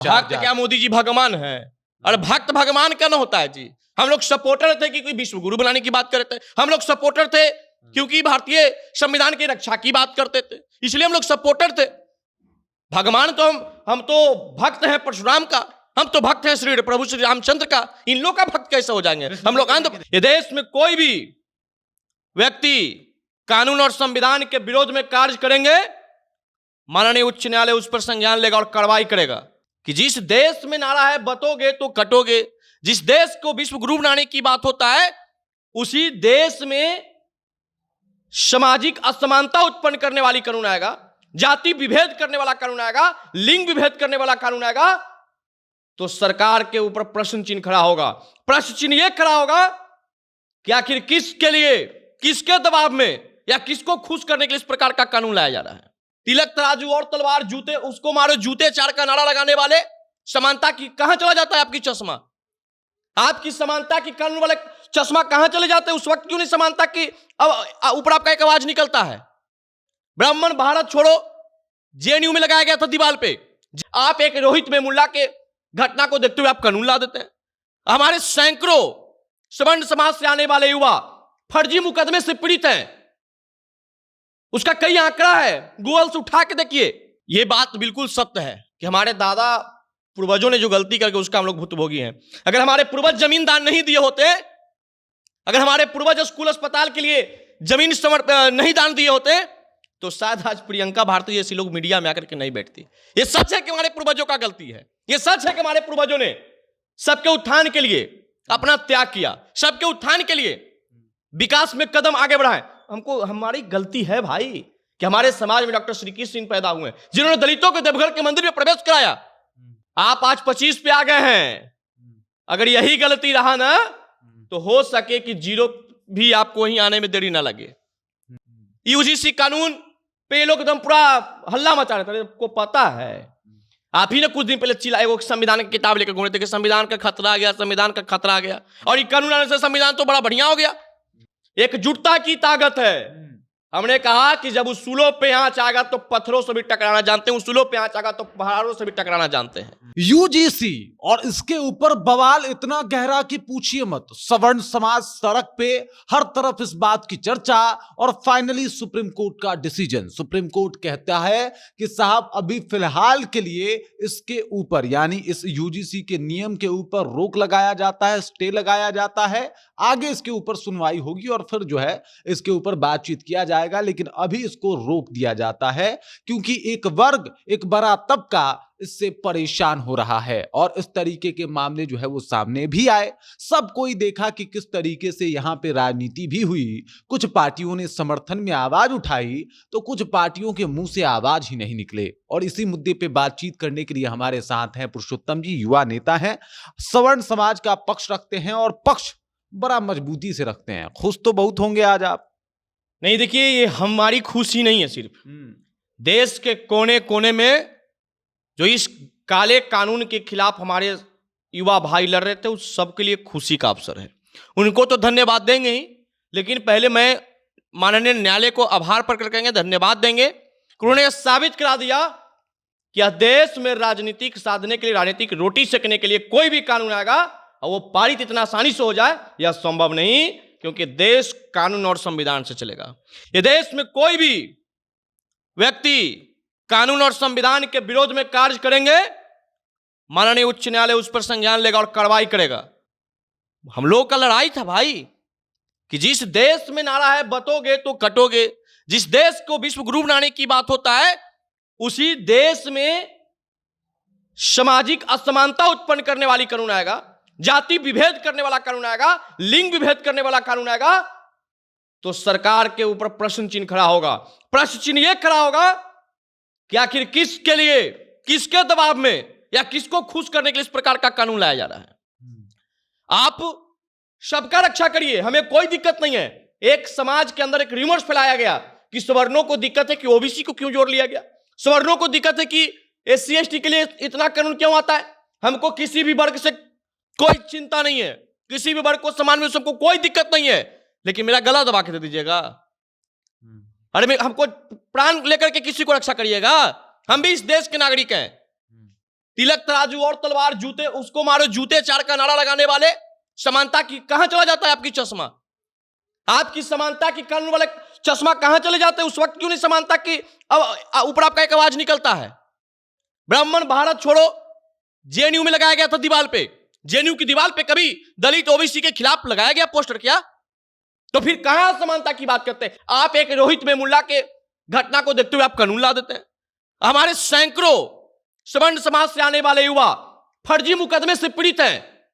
भक्त क्या मोदी जी भगवान है? और भक्त भगवान क्या ना होता है जी? हम लोग सपोर्टर थे कि कोई विश्व गुरु बनाने की बात करते थे, हम लोग सपोर्टर थे क्योंकि भारतीय संविधान की रक्षा की बात करते थे, इसलिए हम लोग सपोर्टर थे। भगवान तो हम तो भक्त हैं परशुराम का, हम तो भक्त हैं श्री प्रभु श्री रामचंद्र का, इन लोग का भक्त कैसे हो जाएंगे हम लोग? ये देश में कोई भी व्यक्ति कानून और संविधान के विरोध में कार्य करेंगे, माननीय उच्च न्यायालय उस पर संज्ञान लेगा और कार्रवाई करेगा कि जिस देश में नारा है बतोगे तो कटोगे, जिस देश को विश्व गुरु बनाने की बात होता है उसी देश में सामाजिक असमानता उत्पन्न करने वाली कानून आएगा, जाति विभेद करने वाला कानून आएगा, लिंग विभेद करने वाला कानून आएगा, तो सरकार के ऊपर प्रश्न चिन्ह खड़ा होगा। प्रश्न चिन्ह यह खड़ा होगा कि आखिर किसके लिए, किसके दबाव में या किसको खुश करने के लिए इस प्रकार का कानून लाया जा रहा है। तिलक तराजू और तलवार जूते उसको मारो जूते चार का नारा लगाने वाले समानता की कहां चला जाता है आपकी चश्मा? आपकी समानता की कानून वाले चश्मा कहां चले जाते हैं? उस वक्त क्यों नहीं समानता की ऊपर आपका एक आवाज निकलता है? ब्राह्मण भारत छोड़ो जेएनयू में लगाया गया था दीवार पे, आप एक रोहित मेमुल्ला के घटना को देखते हुए आप कानून ला देते हैं। हमारे सैकड़ों सवर्ण समाज से आने वाले युवा फर्जी मुकदमे से पीड़ित हैं, उसका कई आंकड़ा है, गूगल से उठा के देखिए। यह बात बिल्कुल सत्य है कि हमारे दादा पूर्वजों ने जो गलती करके उसका हम लोग भुक्तभोगी हैं। अगर हमारे पूर्वज जमीन दान नहीं दिए होते, अगर हमारे पूर्वज स्कूल अस्पताल के लिए जमीन नहीं दान दिए होते, तो शायद आज प्रियंका भारती जैसी लोग मीडिया में आकर के नहीं बैठती। यह सच है कि हमारे पूर्वजों का गलती है, यह सच है कि हमारे पूर्वजों ने सबके उत्थान के लिए अपना त्याग किया, सबके उत्थान के लिए विकास में कदम आगे बढ़ाए। हमको हमारी गलती है भाई कि हमारे समाज में डॉक्टर श्री कृष्ण सिंह पैदा हुए जिन्होंने दलितों को देवघर के मंदिर में प्रवेश कराया। आप आज 25 पे आ गए हैं। अगर यही गलती रहा ना तो हो सके कि 0 भी आपको वहीं आने में देरी ना लगे। यूजीसी कानून पे ये लोग एकदम पूरा हल्ला मचा रहे थे, आपको पता है। आप ही ने कुछ दिन पहले चिल्लाए वो संविधान की किताब लेकर घूमे थे कि संविधान का खतरा आ गया, संविधान का खतरा आ गया, और ये कानून आने से संविधान तो बड़ा बढ़िया हो गया। एकजुटता की ताकत है। हमने कहा कि जब उसूलों पे आंच आएगा तो पत्थरों से भी टकराना जानते हैं, उसूलों पे आंच आएगा तो पहाड़ों से भी टकराना जानते हैं। यूजीसी और इसके ऊपर बवाल इतना गहरा कि पूछिए मत। सवर्ण समाज सड़क पे, हर तरफ इस बात की चर्चा, और फाइनली सुप्रीम कोर्ट का डिसीजन। सुप्रीम कोर्ट कहता है कि साहब अभी फिलहाल के लिए इसके ऊपर यानी इस यूजीसी के नियम के ऊपर रोक लगाया जाता है, स्टे लगाया जाता है। आगे इसके ऊपर सुनवाई होगी और फिर जो है इसके ऊपर बातचीत किया जाएगा, लेकिन अभी इसको रोक दिया जाता है क्योंकि एक वर्ग, एक बड़ा तबका इससे परेशान हो रहा है और इस तरीके के मामले जो है वो सामने भी आए। सब कोई देखा कि किस तरीके से यहां पे राजनीति भी हुई। कुछ पार्टियों ने समर्थन में आवाज उठाई तो कुछ पार्टियों के मुंह से आवाज ही नहीं निकले। और इसी मुद्दे पे बातचीत करने के लिए हमारे साथ हैं पुरुषोत्तम जी, युवा नेता हैं, सवर्ण समाज का पक्ष रखते हैं और पक्ष बड़ा मजबूती से रखते हैं। खुश तो बहुत होंगे आज आप। नहीं देखिए, ये हमारी खुशी नहीं है, सिर्फ देश के कोने कोने में जो इस काले कानून के खिलाफ हमारे युवा भाई लड़ रहे थे उस सबके लिए खुशी का अवसर है। उनको तो धन्यवाद देंगे ही, लेकिन पहले मैं माननीय न्यायालय को आभार प्रकट करेंगे, धन्यवाद देंगे। उन्होंने यह साबित करा दिया कि देश में राजनीतिक साधने के लिए, राजनीतिक रोटी सेकने के लिए कोई भी कानून आएगा और वो पारित इतना आसानी से हो जाए, यह संभव नहीं, क्योंकि देश कानून और संविधान से चलेगा। ये देश में कोई भी व्यक्ति कानून और संविधान के विरोध में कार्य करेंगे, माननीय उच्च न्यायालय उस पर संज्ञान लेगा और कार्रवाई करेगा। हम लोगों का लड़ाई था भाई कि जिस देश में नारा है बतोगे तो कटोगे, जिस देश को विश्व गुरु बनाने की बात होता है उसी देश में सामाजिक असमानता उत्पन्न करने वाली कानून आएगा, जाति विभेद करने वाला कानून आएगा, लिंग विभेद करने वाला कानून आएगा, तो सरकार के ऊपर प्रश्न चिन्ह खड़ा होगा। प्रश्न चिन्ह यह खड़ा होगा कि आखिर किसके लिए, किसके दबाव में या किसको खुश करने के लिए इस प्रकार का कानून लाया जा रहा है। आप सबका रक्षा करिए, हमें कोई दिक्कत नहीं है। एक समाज के अंदर एक रिमर्स फैलाया गया कि सवर्णों को दिक्कत है कि ओबीसी को क्यों जोड़ लिया गया, सवर्णों को दिक्कत है कि एससी एसटी के लिए इतना कानून क्यों आता है। हमको किसी भी वर्ग से कोई चिंता नहीं है, किसी भी वर्ग को समान में सबको कोई दिक्कत नहीं है, लेकिन मेरा गला दबा के दे दीजिएगा। अरे हमको प्राण लेकर के किसी को रक्षा करिएगा, हम भी इस देश के नागरिक हैं। तिलक तराजू और तलवार जूते उसको मारो जूते चार का नारा लगाने वाले समानता की कहां चला जाता है आपकी चश्मा? आपकी समानता की कानून वाले चश्मा कहां चले जाते हैं? उस वक्त क्यों नहीं समानता की अब ऊपर आपका एक आवाज निकलता है? ब्राह्मण भारत छोड़ो जेएनयू में लगाया गया था दीवार पे, जेएनयू की दीवार पे कभी दलित ओबीसी के खिलाफ लगाया गया पोस्टर क्या? तो फिर कहां समानता की बात करते हैं आप? एक रोहित मेमुल्ला के घटना को देखते हुए आप कानून ला देते हैं। हमारे सैकड़ों सवर्ण समाज से आने वाले युवा फर्जी मुकदमे से पीड़ित हैं,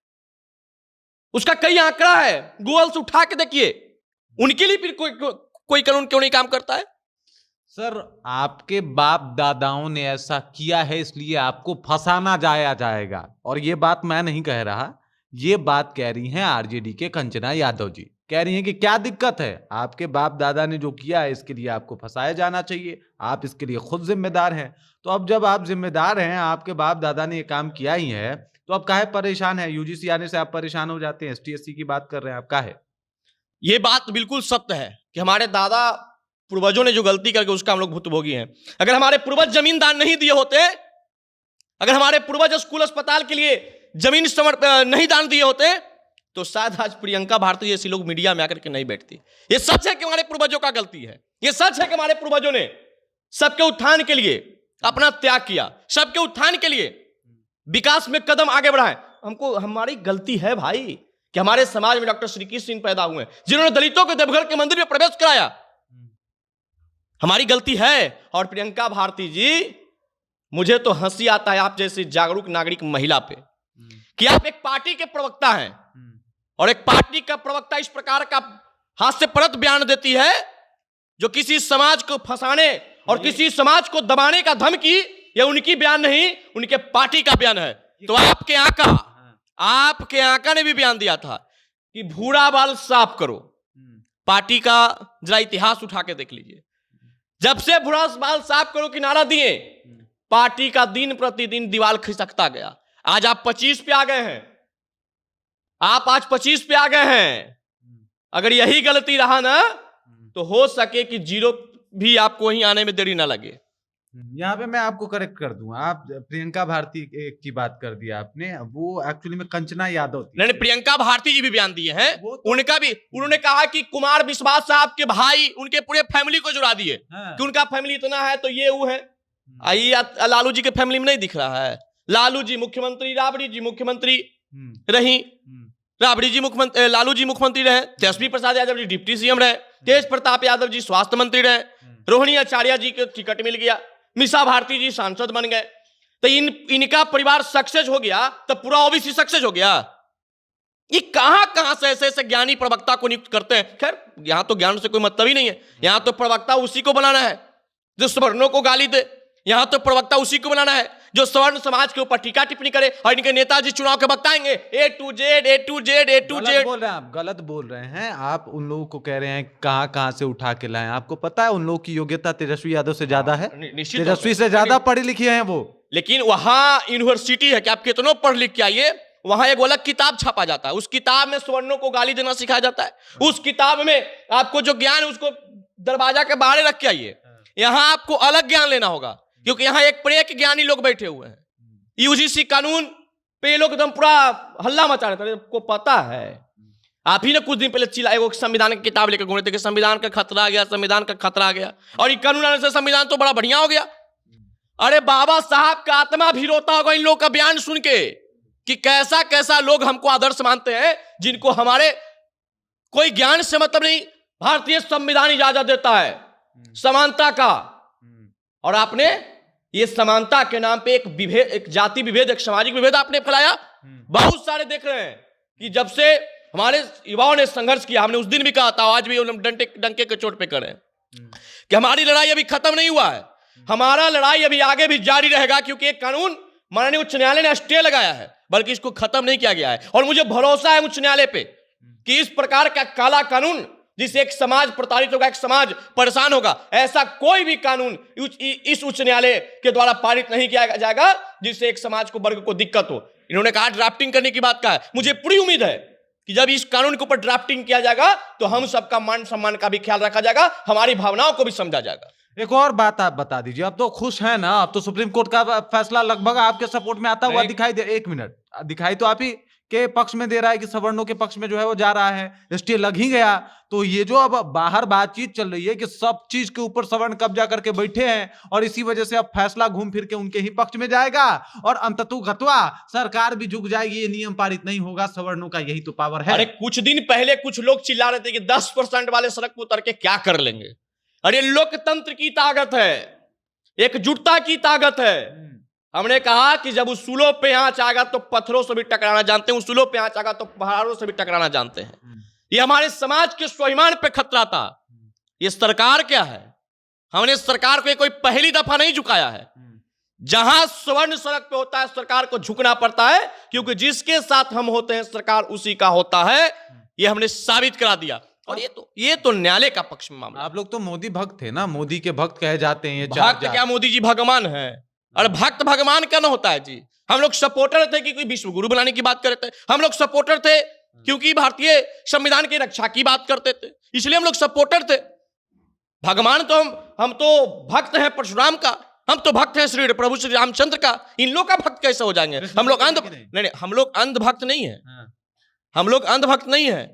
उसका कई आंकड़ा है, गूगल से उठा के देखिए। उनके लिए फिर कोई कानून क्यों नहीं काम करता है? सर, आपके बाप दादाओं ने ऐसा किया है इसलिए आपको फंसाना जाएगा। और ये बात मैं नहीं कह रहा, ये बात कह रही हैं आरजेडी के कंचना यादव जी। कह रही हैं कि क्या दिक्कत है, आपके बाप दादा ने जो किया है इसके लिए आपको फंसाया जाना चाहिए, आप इसके लिए खुद जिम्मेदार हैं। तो अब जब आप जिम्मेदार हैं, आपके बाप दादा ने ये काम किया ही है, तो अब काहे परेशान है? यूजीसी आने से आप परेशान हो जाते हैं, एसटी/एससी की बात कर रहे हैं आप, काहे? ये बात बिल्कुल सत्य है कि हमारे दादा पूर्वजों ने जो गलती करके उसका हम लोग भुक्तभोगी हैं। अगर हमारे पूर्वज जमीन दान नहीं दिए होते, अगर हमारे पूर्वज स्कूल अस्पताल के लिए जमीन नहीं दान दिए होते, तो शायद आज प्रियंका भारती जैसी लोग मीडिया में आकर के नहीं बैठती। ये सच है कि हमारे पूर्वजों का गलती है, ये सच है कि हमारे पूर्वजों ने सबके उत्थान के लिए अपना त्याग किया, सबके उत्थान के लिए विकास में कदम आगे बढ़ाए। हमको हमारी गलती है भाई कि हमारे समाज में डॉक्टर श्री कृष्ण सिंह पैदा हुए जिन्होंने दलितों को देवघर के मंदिर में प्रवेश कराया। हमारी गलती है। और प्रियंका भारती जी, मुझे तो हंसी आता है आप जैसी जागरूक नागरिक महिला पे कि आप एक पार्टी के प्रवक्ता हैं और एक पार्टी का प्रवक्ता इस प्रकार का हास्यप्रद बयान देती है जो किसी समाज को फंसाने और किसी समाज को दबाने का धमकी, ये उनकी बयान नहीं, उनके पार्टी का बयान है। तो आपके आका ने भी बयान दिया था कि भूरा बाल साफ करो। पार्टी का जरा इतिहास उठा के देख लीजिए, जब से भूरा बाल साफ करो की नारा दिए, पार्टी का दिन प्रतिदिन दीवार खिसकता गया। आज आप 25 पे आ गए हैं, आप आज 25 पे आ गए हैं। अगर यही गलती रहा ना, तो हो सके कि 0 भी आपको वहीं आने में देरी ना लगे। यहाँ पे मैं आपको करेक्ट कर दूं, आप प्रियंका भारती की बात कर दिया आपने, वो एक्चुअली में कंचना यादव थी। नहीं, प्रियंका भारती जी भी बयान दिए हैं, तो उनका भी, उन्होंने कहा कि कुमार विश्वास साहब के भाई उनके पूरे फैमिली को जुड़ा दिए कि उनका फैमिली इतना है तो ये वो है। आइए, लालू जी के फैमिली में नहीं दिख रहा है? लालू जी मुख्यमंत्री, राबड़ी जी मुख्यमंत्री रही, राबड़ी जी मुख्यमंत्री, लालू जी मुख्यमंत्री रहे, तेजस्वी प्रसाद यादव जी डिप्टी सीएम रहे, तेज प्रताप यादव जी स्वास्थ्य मंत्री रहे, रोहिणी आचार्य जी को टिकट मिल गया, मिसा भारती जी सांसद बन गए। तो इनका परिवार सक्सेस हो गया तो पूरा ओबीसी सक्सेस हो गया। ये कहां से ऐसे ज्ञानी प्रवक्ता को नियुक्त करते हैं? खैर, यहां तो ज्ञान से कोई मतलब ही नहीं है, यहां तो प्रवक्ता उसी को बनाना है जो सवर्णों को गाली दे, यहां तो प्रवक्ता उसी को बनाना है जो सवर्ण समाज के ऊपर टीका टिप्पणी करे। और इनके नेताजी चुनाव के वक्त आएंगे A to Z। बोल रहे हैं आप, गलत बोल रहे हैं आप। उन लोगों को कह रहे हैं कहां से उठा के लाएं। आपको पता है उन लोगों की योग्यता तेजस्वी यादव से ज्यादा है, तेजस्वी से ज्यादा पढ़े लिखे हैं वो। लेकिन वहां यूनिवर्सिटी है कि आप कितनों पढ़ लिख के आइए, वहां एक अलग किताब छापा जाता है, उस किताब में सवर्णों को गाली देना सिखाया जाता है। उस किताब में आपको जो ज्ञान है उसको दरवाजा के बाहर रख के आइए। यहां आपको अलग ज्ञान लेना होगा क्योंकि यहां एक प्रेक ज्ञानी लोग बैठे हुए हैं। यूजीसी कानून पे ये लोग एकदम पूरा हल्ला मचा रहे थे, आपको पता है। आप ही ने कुछ दिन पहले चिल्लाए, वो संविधान की किताब लेकर घूम रहे थे कि संविधान का खतरा आ गया, संविधान का खतरा आ गया, और ये कानून आने से संविधान तो बड़ा बढ़िया हो गया। अरे बाबा साहब का आत्मा भी रोता होगा इन लोगों का बयान सुन के कि कैसा कैसा लोग हमको आदर्श मानते हैं, जिनको हमारे कोई ज्ञान से मतलब नहीं। भारतीय संविधान इजाजत देता है समानता का, और आपने ये समानता के नाम पे एक विभेद, एक जाति विभेद, एक सामाजिक विभेद आपने फैलाया। बहुत सारे देख रहे हैं कि जब से हमारे युवाओं ने संघर्ष किया, हमने उस दिन भी कहा था, आज भी हम डंके के चोट पे करें कि हमारी लड़ाई अभी खत्म नहीं हुआ है, हमारा लड़ाई अभी आगे भी जारी रहेगा, क्योंकि एक कानून माननीय उच्च न्यायालय ने स्टे लगाया है, बल्कि इसको खत्म नहीं किया गया है। और मुझे भरोसा है उच्च न्यायालय पे कि इस प्रकार का काला कानून जिससे एक समाज प्रताड़ित होगा, एक समाज परेशान होगा, ऐसा कोई भी कानून इस उच्च न्यायालय के द्वारा पारित नहीं किया जाएगा जिससे एक समाज को, वर्ग को दिक्कत हो। इन्होंने कहा ड्राफ्टिंग करने की बात कहा है, मुझे पूरी उम्मीद है कि जब इस कानून के ऊपर ड्राफ्टिंग किया जाएगा तो हम सबका मान सम्मान का भी ख्याल रखा जाएगा, हमारी भावनाओं को भी समझा जाएगा। एक और बात आप बता दीजिए, अब तो खुश हैं ना? अब तो सुप्रीम कोर्ट का फैसला लगभग आपके सपोर्ट में आता हुआ नहीं। दिखाई दे, एक मिनट, दिखाई तो आप ही के पक्ष में दे रहा है कि सवर्णों के पक्ष में जो है वो जा रहा है, स्टे लग ही गया। तो ये जो अब बाहर बातचीत चल रही है कि सब चीज के ऊपर सवर्ण कब्जा करके बैठे हैं और इसी वजह से अब फैसला घूम फिर के उनके ही पक्ष में जाएगा और अंततुगत्वा सरकार भी झुक जाएगी, ये नियम पारित नहीं होगा, सवर्णों का यही तो पावर है। अरे कुछ दिन पहले कुछ लोग चिल्ला रहे थे कि 10% वाले सड़क पर उतर के क्या कर लेंगे। अरे लोकतंत्र की ताकत है, एकजुटता की ताकत है। हमने कहा कि जब उसूलों पे आंच आएगा तो पत्थरों से भी टकराना जानते हैं, उसूलों पे आंच आएगा तो पहाड़ों से भी टकराना जानते हैं। ये हमारे समाज के स्वाभिमान पे खतरा था। ये सरकार क्या है, हमने सरकार को कोई पहली दफा नहीं झुकाया है। जहां स्वर्ण सड़क पे होता है सरकार को झुकना पड़ता है, क्योंकि जिसके साथ हम होते हैं सरकार उसी का होता है। ये हमने साबित करा दिया। और ये तो न्यायालय का पक्ष में मामला। आप लोग तो मोदी भक्त थे ना, मोदी के भक्त कहे जाते हैं ये भक्त क्या, मोदी जी भगवान है। अरे भक्त भगवान क्या ना होता है जी। हम लोग सपोर्टर थे कि कोई विश्व गुरु बनाने की बात करते थे, हम लोग सपोर्टर थे क्योंकि भारतीय संविधान की रक्षा की बात करते थे, इसलिए हम लोग सपोर्टर थे। भगवान तो हम तो भक्त हैं परशुराम का, हम तो भक्त हैं श्री प्रभु श्री रामचंद्र का। इन लोग का भक्त कैसे हो जाएंगे? हम लोग नहीं, हम लोग अंधभक्त नहीं है। हम लोग अंधभक्त नहीं है,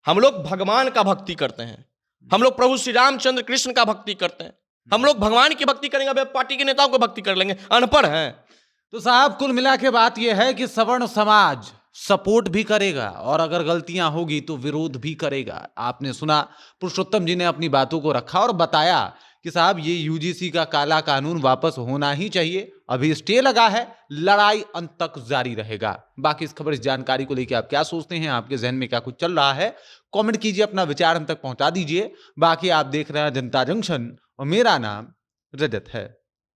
हम लोग भगवान का भक्ति करते हैं। हम लोग प्रभु श्री रामचंद्र कृष्ण का भक्ति करते हैं। हम लोग भगवान की भक्ति करेंगे, अब पार्टी के नेताओं को भक्ति कर लेंगे, अनपढ़ हैं। तो साहब कुल मिला के बात यह है कि सवर्ण समाज सपोर्ट भी करेगा और अगर गलतियां होगी तो विरोध भी करेगा। आपने सुना, पुरुषोत्तम जी ने अपनी बातों को रखा और बताया कि साहब ये यूजीसी का काला कानून वापस होना ही चाहिए। अभी स्टे लगा है, लड़ाई अंत तक जारी रहेगा। बाकी इस खबर, इस जानकारी को लेकर आप क्या सोचते हैं, आपके जहन में क्या कुछ चल रहा है, कमेंट कीजिए, अपना विचार हम तक पहुंचा दीजिए। बाकी आप देख रहे हैं जनता जंक्शन और मेरा नाम रजत है।